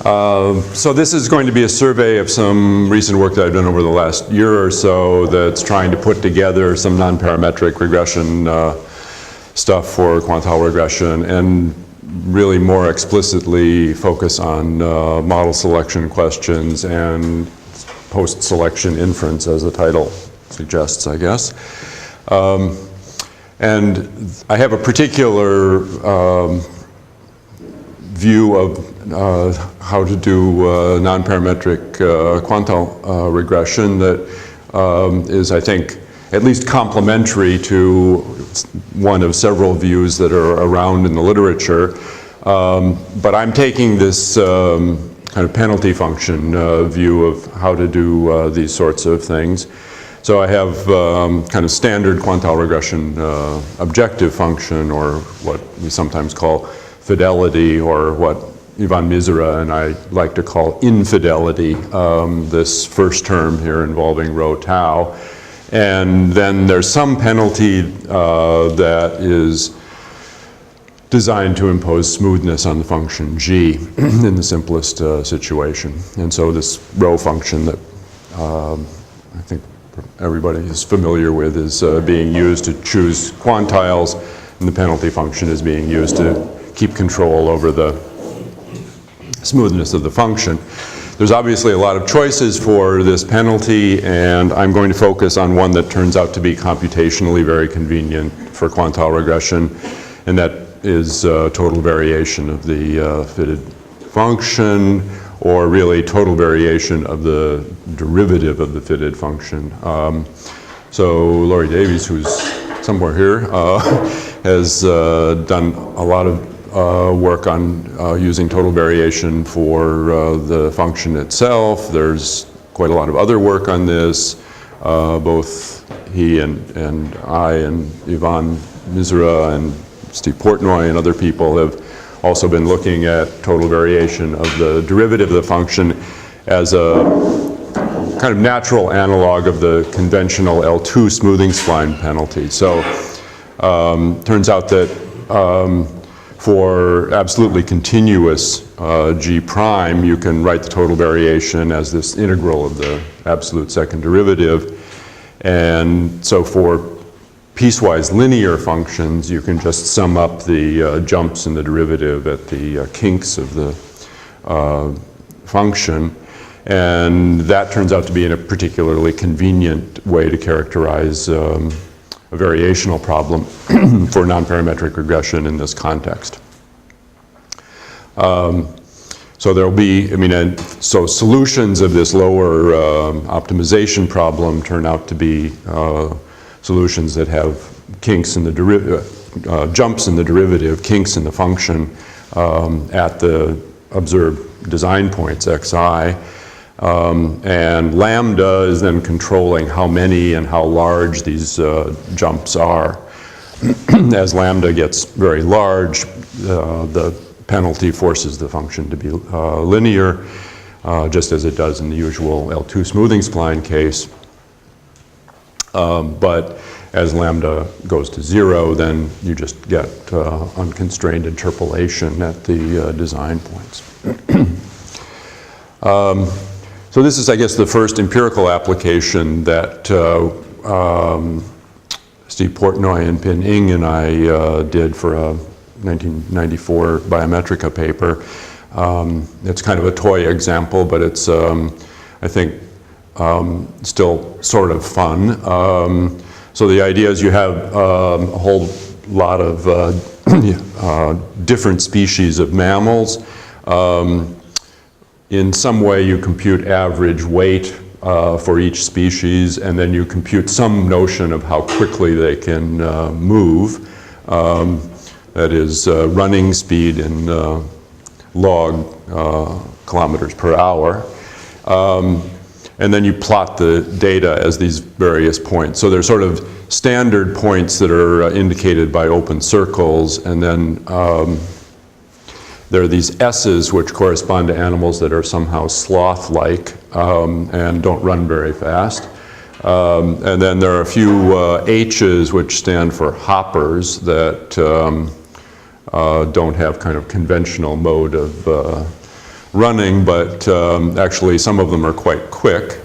So this is going to be a survey of some recent work that I've done over the last year or so that's trying to put together some non-parametric regression stuff for quantile regression, and really more explicitly focus on model selection questions and post-selection inference, as the title suggests, I guess. And I have a particular view of how to do non-parametric quantile regression that is, I think, at least complementary to one of several views that are around in the literature. But I'm taking this kind of penalty function view of how to do these sorts of things. So I have kind of standard quantile regression objective function, or what we sometimes call fidelity, or what Ivan Misra and I like to call infidelity, this first term here involving rho tau. And then there's some penalty that is designed to impose smoothness on the function g in the simplest situation. And so this rho function that I think everybody is familiar with is being used to choose quantiles, and the penalty function is being used to keep control over the smoothness of the function. There's obviously a lot of choices for this penalty, and I'm going to focus on one that turns out to be computationally very convenient for quantile regression, and that is total variation of the fitted function, or really total variation of the derivative of the fitted function. So Laurie Davies, who's somewhere here, has done a lot of work on using total variation for the function itself. There's quite a lot of other work on this. Both he and I and Ivan Misra and Steve Portnoy and other people have also been looking at total variation of the derivative of the function as a kind of natural analog of the conventional L2 smoothing spline penalty. So turns out that for absolutely continuous g prime, you can write the total variation as this integral of the absolute second derivative. And so for piecewise linear functions, you can just sum up the jumps in the derivative at the kinks of the function. And that turns out to be a particularly convenient way to characterize a variational problem for non-parametric regression in this context. So there'll be, so solutions of this lower optimization problem turn out to be solutions that have kinks in the jumps in the derivative, kinks in the function at the observed design points xi. And lambda is then controlling how many and how large these jumps are. As lambda gets very large, the penalty forces the function to be linear, just as it does in the usual L2 smoothing spline case. But as lambda goes to 0, then you just get unconstrained interpolation at the design points. So this is, I guess, the first empirical application that Steve Portnoy and Pin Ing and I did for a 1994 Biometrica paper. It's kind of a toy example, but it's, I think, still sort of fun. So the idea is you have a whole lot of different species of mammals. In some way you compute average weight for each species, and then you compute some notion of how quickly they can move. That is running speed in log kilometers per hour. And then you plot the data as these various points. So there's sort of standard points that are indicated by open circles, and then there are these S's which correspond to animals that are somehow sloth-like and don't run very fast. And then there are a few H's which stand for hoppers that don't have kind of conventional mode of running, but actually some of them are quite quick.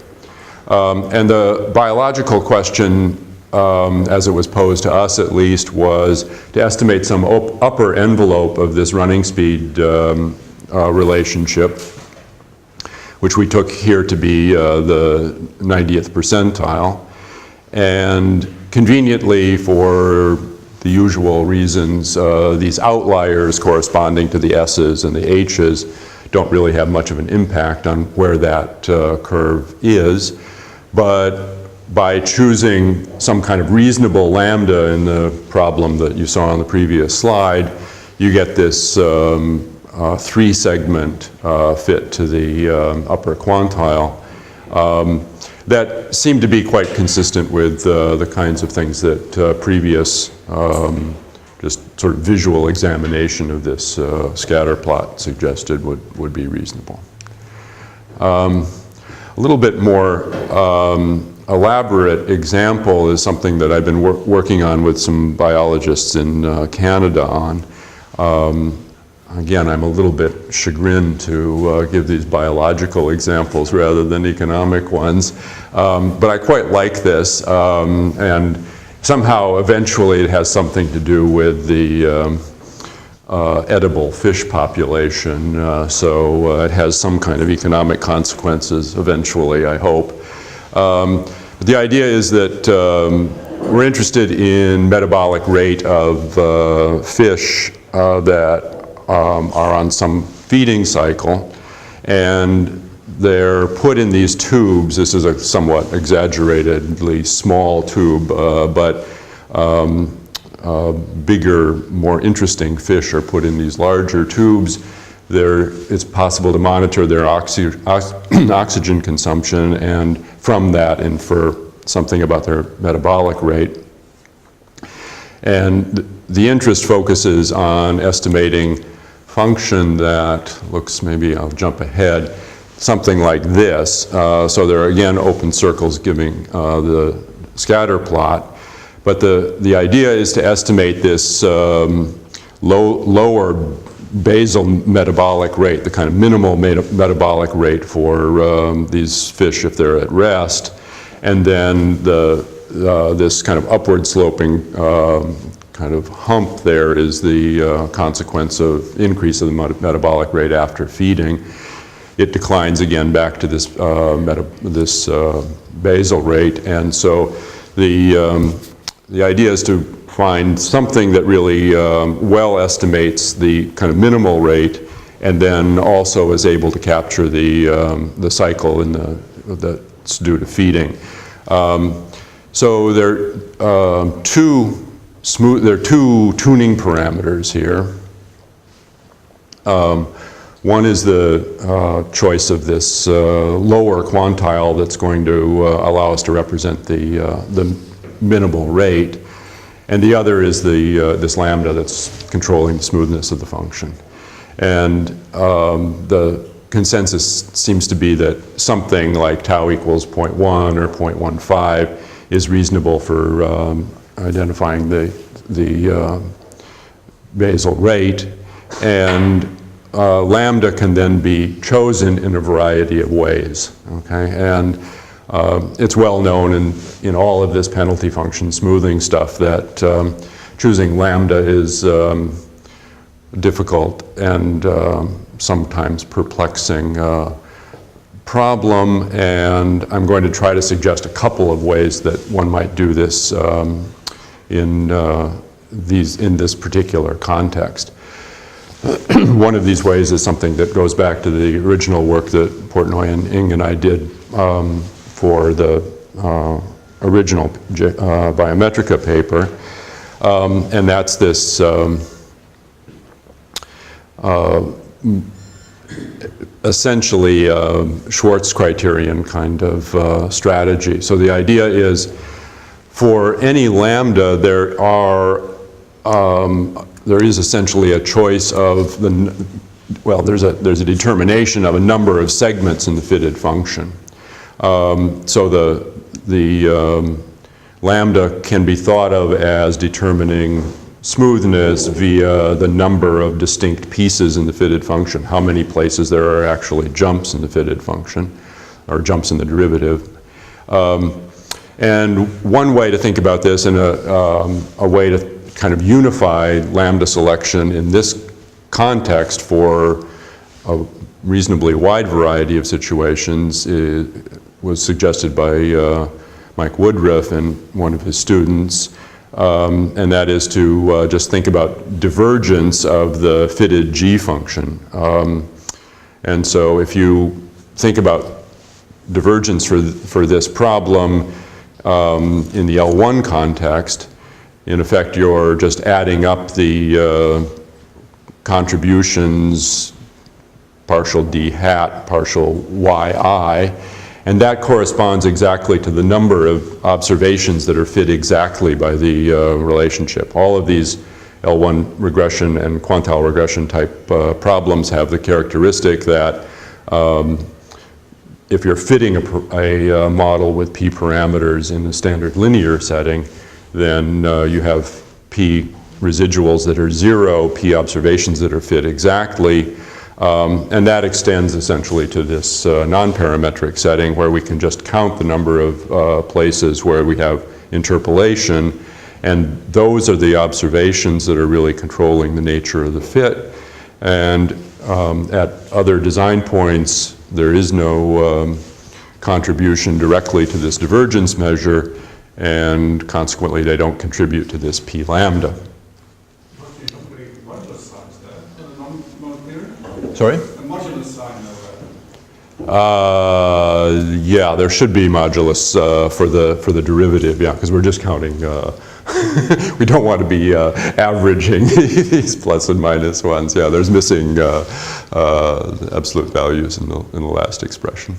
And the biological question, as it was posed to us at least, was to estimate some upper envelope of this running speed relationship, which we took here to be the 90th percentile. And conveniently, for the usual reasons, these outliers corresponding to the S's and the H's don't really have much of an impact on where that curve is. But by choosing some kind of reasonable lambda in the problem that you saw on the previous slide, you get this three-segment fit to the upper quantile that seemed to be quite consistent with the kinds of things that previous just sort of visual examination of this scatter plot suggested would be reasonable. A little bit more elaborate example is something that I've been working on with some biologists in Canada on. Again, I'm a little bit chagrined to give these biological examples rather than economic ones, but I quite like this, and somehow eventually it has something to do with the edible fish population, so it has some kind of economic consequences eventually, I hope. But the idea is that we're interested in metabolic rate of fish that are on some feeding cycle, and they're put in these tubes. This is a somewhat exaggeratedly small tube, but bigger, more interesting fish are put in these larger tubes. It's possible to monitor their oxygen consumption, and from that infer something about their metabolic rate. And the interest focuses on estimating function that looks, maybe I'll jump ahead, something like this. So there are again open circles giving the scatter plot, but the idea is to estimate this lower basal metabolic rate, the kind of minimal metabolic rate for these fish if they're at rest, and then this kind of upward sloping kind of hump there is the consequence of increase of the metabolic rate after feeding. It declines again back to this basal rate, and so the idea is to find something that really well estimates the kind of minimal rate, and then also is able to capture the cycle that's due to feeding. So there are two tuning parameters here. One is the choice of this lower quantile that's going to allow us to represent the minimal rate, and the other is this lambda that's controlling the smoothness of the function. And the consensus seems to be that something like tau equals 0.1 or 0.15 is reasonable for identifying the basal rate, and lambda can then be chosen in a variety of ways, okay? And it's well known in all of this penalty function smoothing stuff that choosing lambda is difficult and sometimes perplexing problem, and I'm going to try to suggest a couple of ways that one might do this in this particular context. One of these ways is something that goes back to the original work that Portnoy and Ng and I did for the original Biometrica paper, and that's this essentially Schwartz criterion kind of strategy. So the idea is for any lambda there is essentially a choice of there's a determination of a number of segments in the fitted function. So the lambda can be thought of as determining smoothness via the number of distinct pieces in the fitted function, how many places there are actually jumps in the fitted function, or jumps in the derivative. And one way to think about this, and a way to kind of unify lambda selection in this context for a reasonably wide variety of situations, was suggested by Mike Woodruff and one of his students. And that is to just think about divergence of the fitted G function. And so if you think about divergence for this problem in the L1 context, in effect you're just adding up the contributions, partial d hat, partial yi, and that corresponds exactly to the number of observations that are fit exactly by the relationship. All of these L1 regression and quantile regression type problems have the characteristic that if you're fitting a model with p parameters in the standard linear setting, then you have p residuals that are 0, p observations that are fit exactly. And that extends essentially to this non-parametric setting where we can just count the number of places where we have interpolation, and those are the observations that are really controlling the nature of the fit. And at other design points, there is no contribution directly to this divergence measure, and consequently they don't contribute to this p lambda. Sorry? A modulus sign yeah, there should be modulus for the derivative, yeah, because we're just counting. We don't want to be averaging these plus and minus ones. Yeah, there's missing absolute values in the last expression.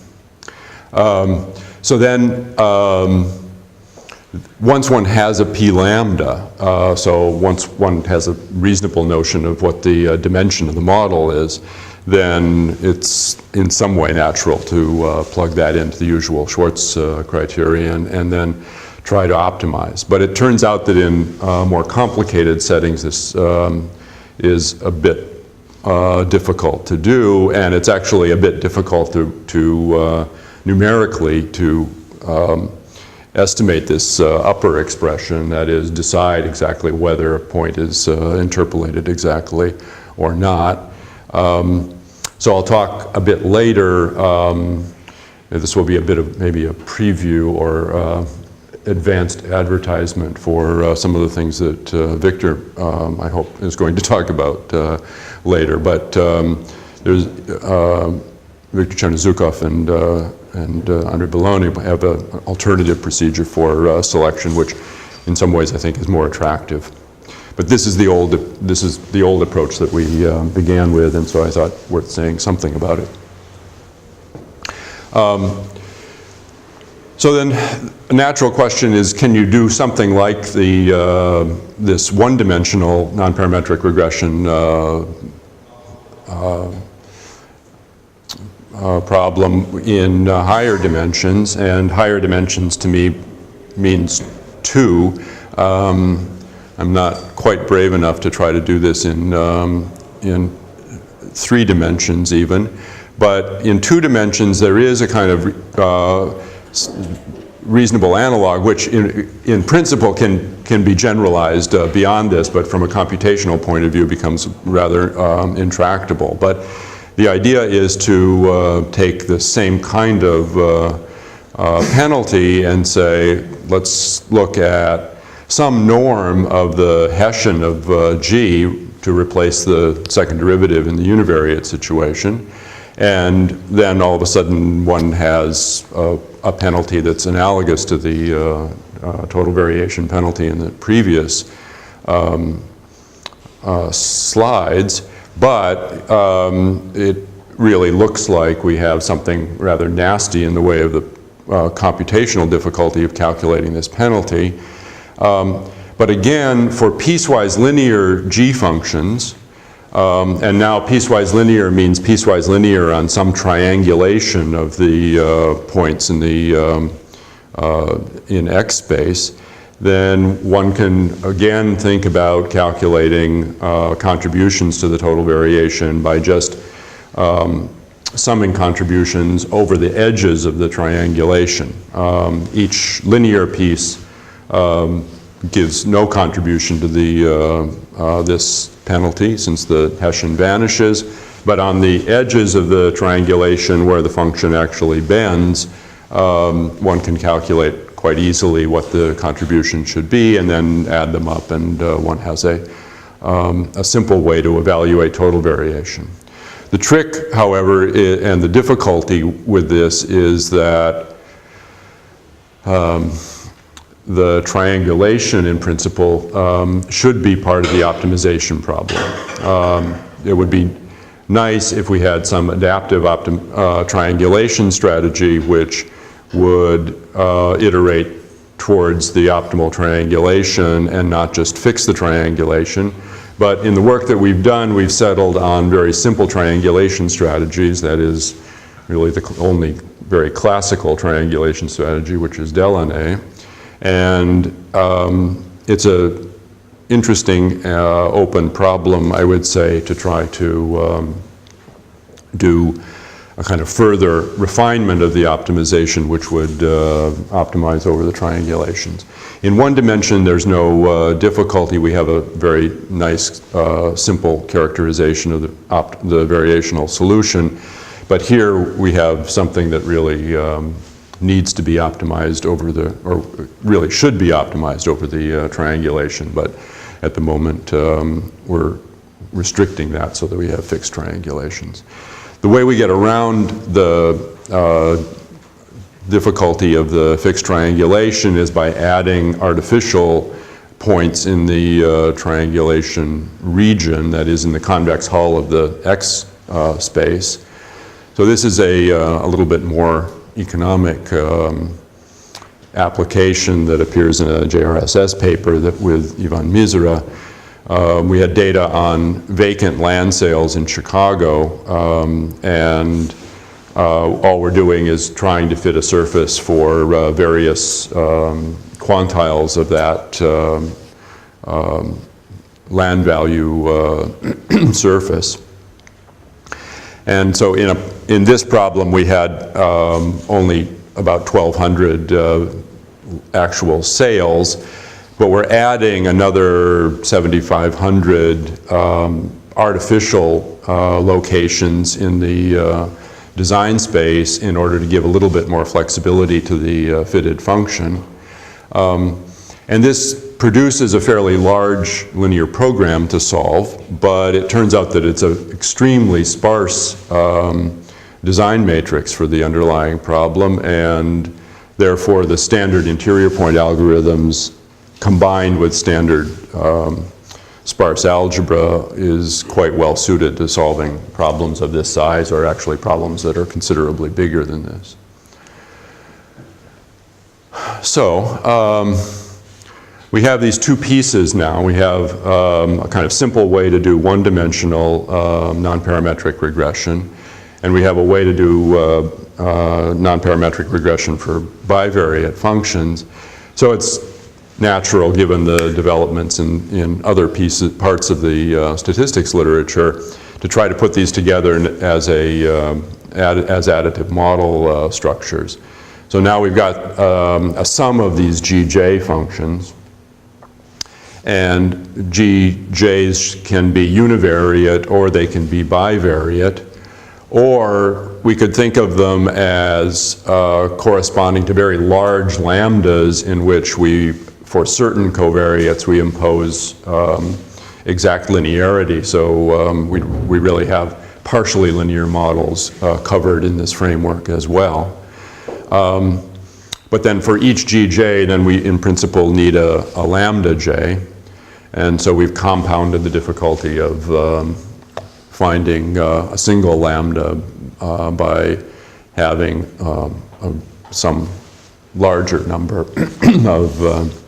So then, once one has a p lambda, so once one has a reasonable notion of what the dimension of the model is, then it's in some way natural to plug that into the usual Schwartz criterion and then try to optimize. But it turns out that in more complicated settings, this is a bit difficult to do, and it's actually a bit difficult to numerically to estimate this upper expression, that is, decide exactly whether a point is interpolated exactly or not. So I'll talk a bit later. This will be a bit of maybe a preview or advanced advertisement for some of the things that Victor, I hope, is going to talk about later. But there's Victor Chernozukov and Andre Belloni have an alternative procedure for selection, which in some ways I think is more attractive. But this is the old approach that we began with, and so I thought worth saying something about it. So then a natural question is, can you do something like this one-dimensional non-parametric regression problem in higher dimensions? And higher dimensions to me means 2. I'm not quite brave enough to try to do this in 3 dimensions even. But in 2 dimensions, there is a kind of reasonable analog, which in principle can be generalized beyond this, but from a computational point of view becomes rather intractable. But the idea is to take the same kind of penalty and say, let's look at some norm of the Hessian of G to replace the second derivative in the univariate situation. And then all of a sudden one has a penalty that's analogous to the total variation penalty in the previous slides. But it really looks like we have something rather nasty in the way of the computational difficulty of calculating this penalty. But again, for piecewise linear G functions, and now piecewise linear means piecewise linear on some triangulation of the points in the in X space, then one can again think about calculating contributions to the total variation by just summing contributions over the edges of the triangulation. Each linear piece gives no contribution to this penalty since the Hessian vanishes, but on the edges of the triangulation where the function actually bends, one can calculate quite easily what the contribution should be and then add them up, and one has a simple way to evaluate total variation. The trick, however, and the difficulty with this is that the triangulation, in principle, should be part of the optimization problem. It would be nice if we had some adaptive triangulation strategy which would iterate towards the optimal triangulation and not just fix the triangulation. But in the work that we've done, we've settled on very simple triangulation strategies. That is really the only very classical triangulation strategy, which is Delaunay. And it's an interesting open problem, I would say, to try to do a kind of further refinement of the optimization which would optimize over the triangulations. In one dimension, there's no difficulty. We have a very nice, simple characterization of the variational solution. But here we have something that really needs to be optimized over or really should be optimized over the triangulation. But at the moment, we're restricting that so that we have fixed triangulations. The way we get around the difficulty of the fixed triangulation is by adding artificial points in the triangulation region, that is in the convex hull of the X space. So this is a little bit more economic application that appears in a JRSS paper with Ivan Mizera. We had data on vacant land sales in Chicago, and all we're doing is trying to fit a surface for various quantiles of that land value surface. And so in this problem, we had only about 1,200 actual sales, but we're adding another 7,500 artificial locations in the design space in order to give a little bit more flexibility to the fitted function. And this produces a fairly large linear program to solve, but it turns out that it's an extremely sparse design matrix for the underlying problem, and therefore the standard interior point algorithms combined with standard sparse algebra is quite well suited to solving problems of this size, or actually problems that are considerably bigger than this. So we have these two pieces now. We have a kind of simple way to do one-dimensional non-parametric regression, and we have a way to do non-parametric regression for bivariate functions. So it's natural, given the developments in other parts of the statistics literature, to try to put these together as additive model structures. So now we've got a sum of these GJ functions, and GJs can be univariate or they can be bivariate, or we could think of them as corresponding to very large lambdas in which for certain covariates, we impose exact linearity. So we really have partially linear models covered in this framework as well. But then for each GJ, then we in principle need a lambda J. And so we've compounded the difficulty of finding a single lambda by having some larger number of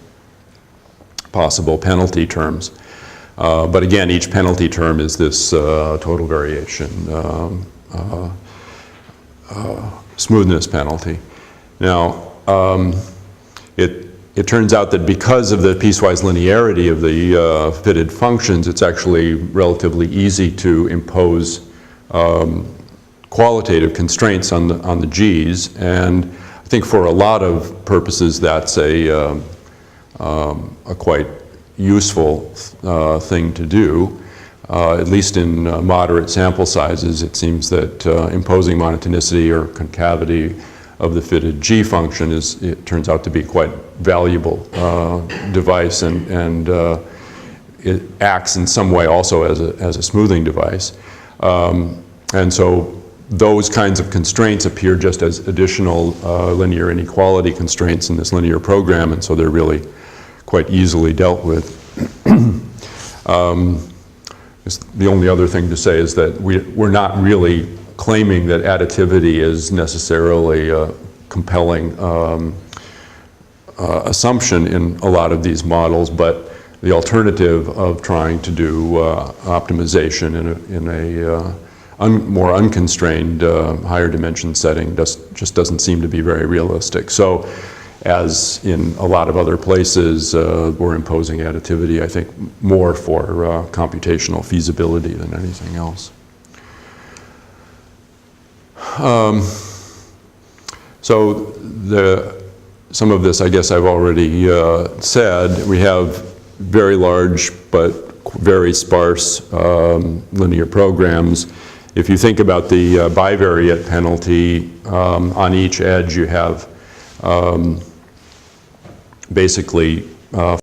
possible penalty terms. But again, each penalty term is this total variation smoothness penalty. Now, it it turns out that because of the piecewise linearity of the fitted functions, it's actually relatively easy to impose qualitative constraints on the G's, and I think for a lot of purposes that's a quite useful thing to do. At least in moderate sample sizes, it seems that imposing monotonicity or concavity of the fitted G function it turns out to be quite valuable device, and it acts in some way also as a smoothing device. And so those kinds of constraints appear just as additional linear inequality constraints in this linear program, and so they're really quite easily dealt with. The only other thing to say is that we're not really claiming that additivity is necessarily a compelling assumption in a lot of these models, but the alternative of trying to do optimization in a more unconstrained higher dimension setting just doesn't seem to be very realistic. So as in a lot of other places, we're imposing additivity, I think, more for computational feasibility than anything else. So some of this, I guess, I've already said. We have very large but very sparse linear programs. If you think about the bivariate penalty, on each edge you have basically